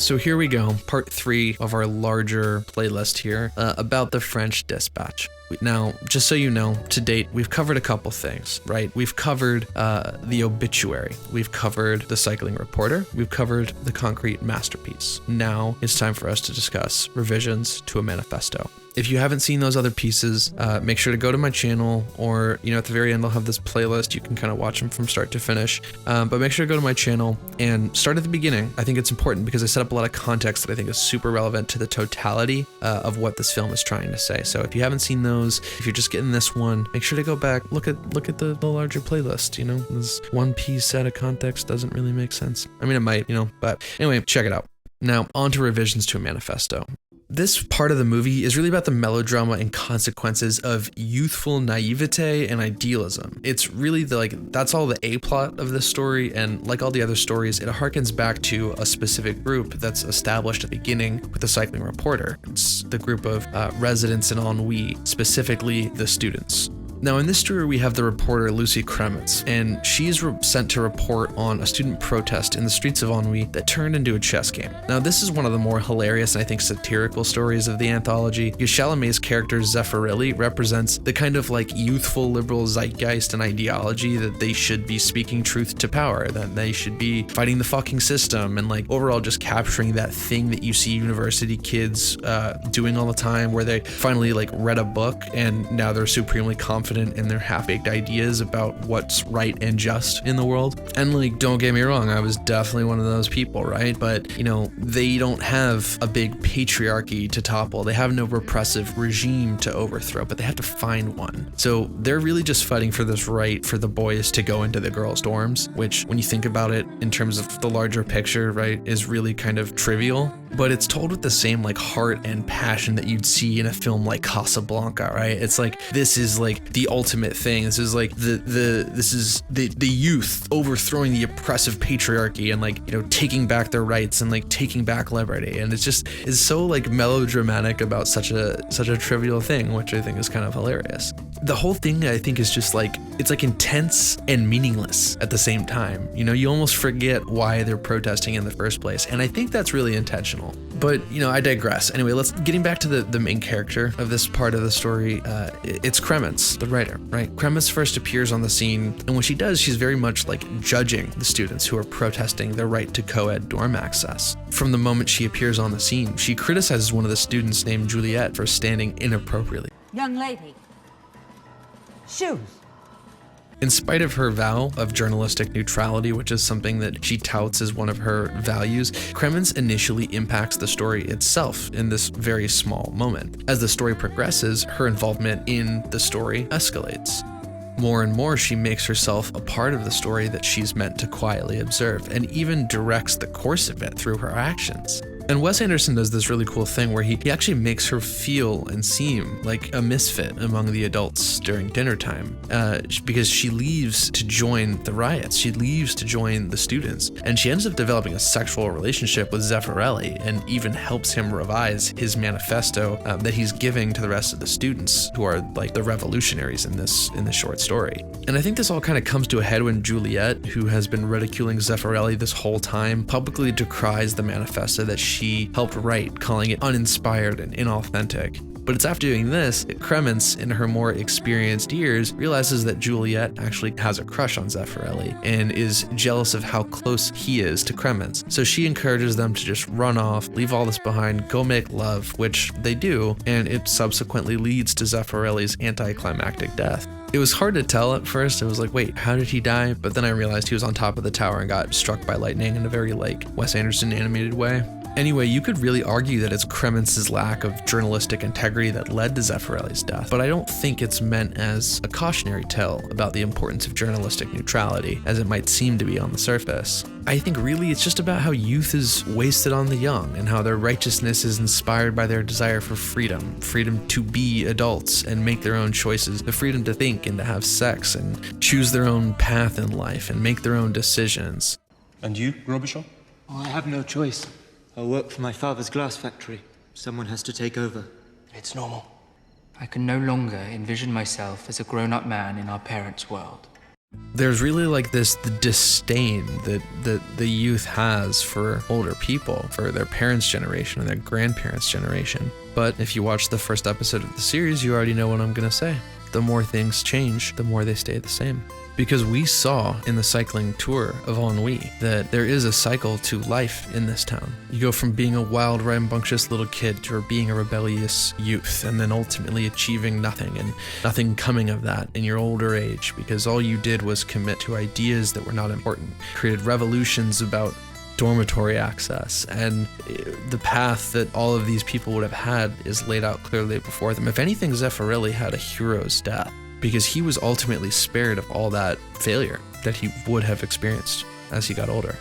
So here we go, part 3 of our larger playlist here about the French Dispatch. Now, just so you know, to date, we've covered a couple things, right? We've covered the obituary. We've covered the cycling reporter. We've covered the concrete masterpiece. Now it's time for us to discuss Revisions to a Manifesto. If you haven't seen those other pieces, make sure to go to my channel, or, at the very end, I'll have this playlist. You can kind of watch them from start to finish. But make sure to go to my channel and start at the beginning. I think it's important because I set up a lot of context that I think is super relevant to the totality of what this film is trying to say. So if you haven't seen those, if you're just getting this one, make sure to go back, look at the larger playlist. This one piece out of context doesn't really make sense. I mean, it might, but anyway, check it out. Now, on to Revisions to a Manifesto. This part of the movie is really about the melodrama and consequences of youthful naivete and idealism. It's really that's all the A plot of this story, and like all the other stories, it harkens back to a specific group that's established at the beginning with the cycling reporter. It's the group of residents in ennui, specifically the students. Now, in this story, we have the reporter Lucy Krementz, and she's sent to report on a student protest in the streets of Ennui that turned into a chess game. Now, this is one of the more hilarious and I think satirical stories of the anthology, because Chalamet's character Zeffirelli represents the kind of youthful liberal zeitgeist and ideology that they should be speaking truth to power, that they should be fighting the fucking system, and overall just capturing that thing that you see university kids doing all the time, where they finally read a book and now they're supremely confident in their half-baked ideas about what's right and just in the world. And don't get me wrong, I was definitely one of those people, right? But they don't have a big patriarchy to topple. They have no repressive regime to overthrow, but they have to find one. So they're really just fighting for this right for the boys to go into the girls' dorms, which, when you think about it in terms of the larger picture, right, is really kind of trivial. But it's told with the same heart and passion that you'd see in a film like Casablanca, right? It's this is the ultimate thing. This is the youth overthrowing the oppressive patriarchy and taking back their rights and taking back liberty. And it's so melodramatic about such a trivial thing, which I think is kind of hilarious. The whole thing, I think, is just it's intense and meaningless at the same time. You almost forget why they're protesting in the first place, and I think that's really intentional. But I digress. Anyway, getting back to the main character of this part of the story. It's Krementz, the writer, right? Krementz first appears on the scene, and when she does, she's very much judging the students who are protesting their right to co-ed dorm access. From the moment she appears on the scene, she criticizes one of the students named Juliet for standing inappropriately. Young lady, shoes. In spite of her vow of journalistic neutrality, which is something that she touts as one of her values, Krementz initially impacts the story itself in this very small moment. As the story progresses, her involvement in the story escalates. More and more, she makes herself a part of the story that she's meant to quietly observe, and even directs the course of it through her actions. And Wes Anderson does this really cool thing where he actually makes her feel and seem like a misfit among the adults during dinner time, because she leaves to join the riots. She leaves to join the students, and she ends up developing a sexual relationship with Zeffirelli, and even helps him revise his manifesto that he's giving to the rest of the students, who are the revolutionaries in this short story. And I think this all kind of comes to a head when Juliet, who has been ridiculing Zeffirelli this whole time, publicly decries the manifesto that she helped write, calling it uninspired and inauthentic. But it's after doing this that Krementz, in her more experienced years, realizes that Juliet actually has a crush on Zeffirelli and is jealous of how close he is to Krementz. So she encourages them to just run off, leave all this behind, go make love, which they do, and it subsequently leads to Zeffirelli's anticlimactic death. It was hard to tell at first. It was wait, how did he die? But then I realized he was on top of the tower and got struck by lightning in a very Wes Anderson animated way. Anyway, you could really argue that it's Krementz's lack of journalistic integrity that led to Zeffirelli's death, but I don't think it's meant as a cautionary tale about the importance of journalistic neutrality, as it might seem to be on the surface. I think really it's just about how youth is wasted on the young, and how their righteousness is inspired by their desire for freedom to be adults and make their own choices, the freedom to think and to have sex and choose their own path in life and make their own decisions. And you, Robichaud? Oh, I have no choice. I work for my father's glass factory. Someone has to take over. It's normal. I can no longer envision myself as a grown-up man in our parents' world. There's really like this disdain that the youth has for older people, for their parents' generation and their grandparents' generation. But if you watch the first episode of the series, you already know what I'm gonna say. The more things change, the more they stay the same. Because we saw in the cycling tour of Ennui that there is a cycle to life in this town. You go from being a wild, rambunctious little kid to being a rebellious youth, and then ultimately achieving nothing and nothing coming of that in your older age, because all you did was commit to ideas that were not important, created revolutions about dormitory access, and the path that all of these people would have had is laid out clearly before them. If anything, Zeffirelli had a hero's death, because he was ultimately spared of all that failure that he would have experienced as he got older.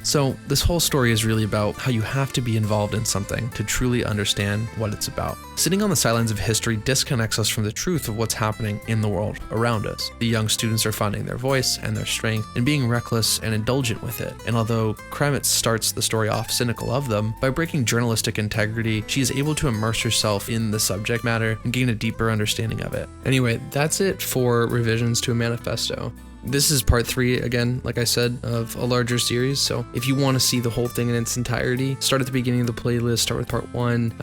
So this whole story is really about how you have to be involved in something to truly understand what it's about. Sitting on the sidelines of history disconnects us from the truth of what's happening in the world around us. The young students are finding their voice and their strength and being reckless and indulgent with it. And although Krementz starts the story off cynical of them, by breaking journalistic integrity, she is able to immerse herself in the subject matter and gain a deeper understanding of it. Anyway, that's it for Revisions to a Manifesto. This is part 3, again, like I said, of a larger series. So if you want to see the whole thing in its entirety, start at the beginning of the playlist, start with part 1.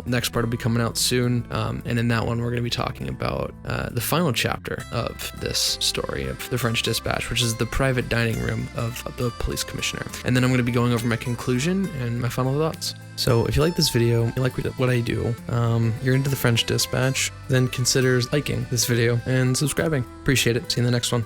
Next part will be coming out soon. And in that one, we're going to be talking about the final chapter of this story of the French Dispatch, which is the private dining room of the police commissioner. And then I'm going to be going over my conclusion and my final thoughts. So if you like this video, you like what I do, you're into the French Dispatch, then consider liking this video and subscribing. Appreciate it. See you in the next one.